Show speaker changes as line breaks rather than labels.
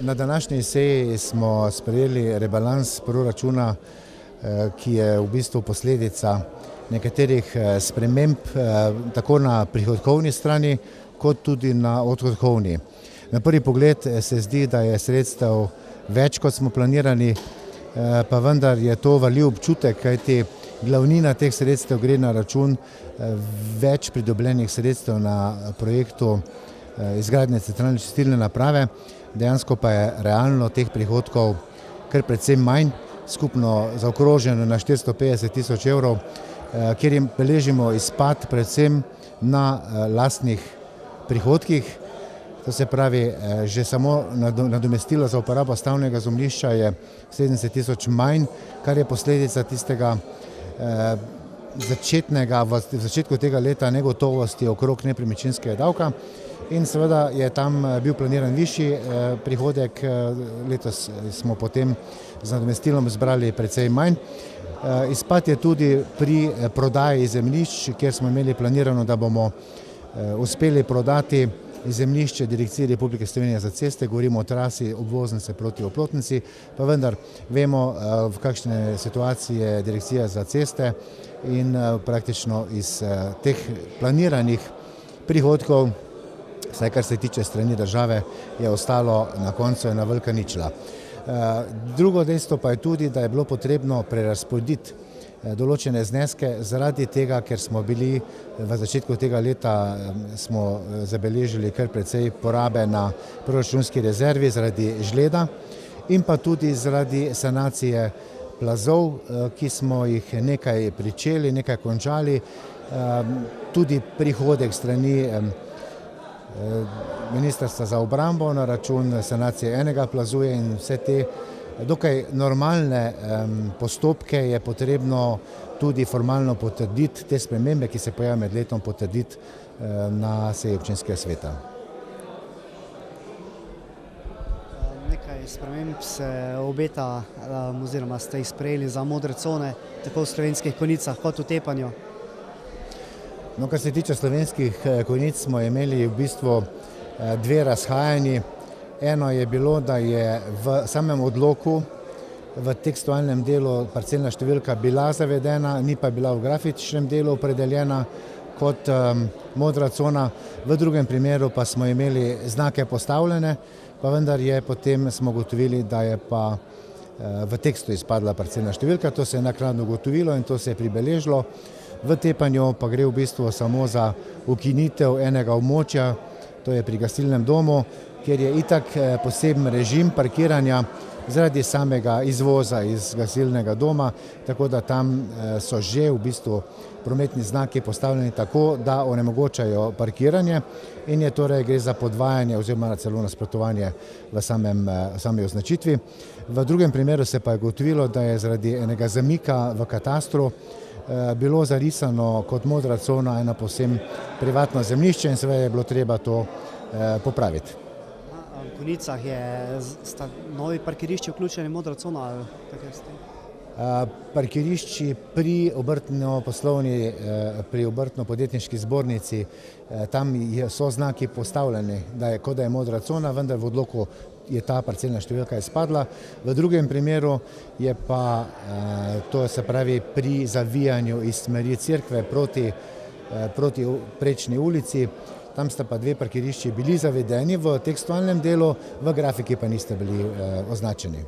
Na današnji seji smo sprejeli rebalans proračuna, ki je v bistvu posledica nekaterih sprememb tako na prihodkovni strani, kot tudi na odhodkovni. Na prvi pogled se zdi, da je sredstev več, kot smo planirali, pa vendar je to valjiv občutek, kajti glavnina teh sredstev gre na račun več pridobljenih sredstev na projektu izgradnje centralne čistilne naprave, dejansko pa je realno teh prihodkov kar precej manj, skupno zaokroženo na 450 tisoč evrov, kjer jim beležimo izpad predvsem na lastnih prihodkih. To se pravi, že samo nadomestilo za uporabo stavbnega zemljišča je 70 tisoč manj, kar je posledica tistega v začetku tega leta negotovosti okrog nepremičninskega davka. In seveda je tam bil planiran višji prihodek, letos smo potem z nadomestilom zbrali precej manj. Izpad je tudi pri prodaji zemljišč, kjer smo imeli planirano, da bomo uspeli prodati zemljišče Direkcije Republike Slovenije za ceste, govorimo o trasi obvoznice proti Oplotnici, pa vendar vemo, v kakšne situacije Direkcija za ceste in praktično iz teh planiranih prihodkov, vsaj kar se tiče strani države, je ostalo na koncu ena velika ničla. Drugo dejstvo pa je tudi, da je bilo potrebno prerazporediti določene zneske zaradi tega, ker smo bili v začetku tega leta smo zabeležili kar precej porabe na proračunski rezervi zaradi žleda in pa tudi zaradi sanacije plazov, ki smo jih nekaj pričeli, nekaj končali, tudi prihodek strani Ministrstva za obrambo na račun sanacije enega plazu in vse te dokaj normalne postopke je potrebno tudi formalno potrditi, te spremembe, ki se pojavljajo med letom, potrditi na seji občinskega sveta.
Nekaj sprememb se obeta oziroma ste jih sprejeli za modre cone, tako v Slovenskih Konjicah kot v Tepanju.
No, kar se tiče Slovenskih Konjic, smo imeli v bistvu dve razhajanji. Eno je bilo, da je v samem odloku v tekstualnem delu parcelna številka bila zavedena, ni pa bila v grafičnem delu opredeljena kot modra cona. V drugem primeru pa smo imeli znake postavljene, pa vendar je potem smo ugotovili, da je pa v tekstu izpadla parcelna številka. To se je naknadno ugotovilo in to se je pribeležilo. V Tepanju pa gre v bistvu samo za ukinitev enega območja, to je pri gasilnem domu, kjer je itak poseben režim parkiranja zaradi samega izvoza iz gasilnega doma, tako da tam so že v bistvu prometni znaki postavljeni tako, da onemogočajo parkiranje in je torej gre za podvajanje oziroma celo nasprotovanje v sami označitvi. V drugem primeru se pa je ugotovilo, da je zaradi enega zamika v katastru bilo zarisano kot modra cona eno povsem privatno zemljišče in seveda je bilo treba to popraviti.
V Konjicah sta novi parkirišči vključeni v modro cono ali tako ste?
Parkirišči pri obrtno-podjetniški zbornici, tam so znaki postavljeni, da je modra cona, vendar v odloku je ta parcelna številka izpadla. V drugem primeru je pa to se pravi pri zavijanju iz smeri cerkve proti Prečni ulici, tam sta pa dve parkirišči bili zavedeni v tekstualnem delu, v grafiki pa niste bili označeni.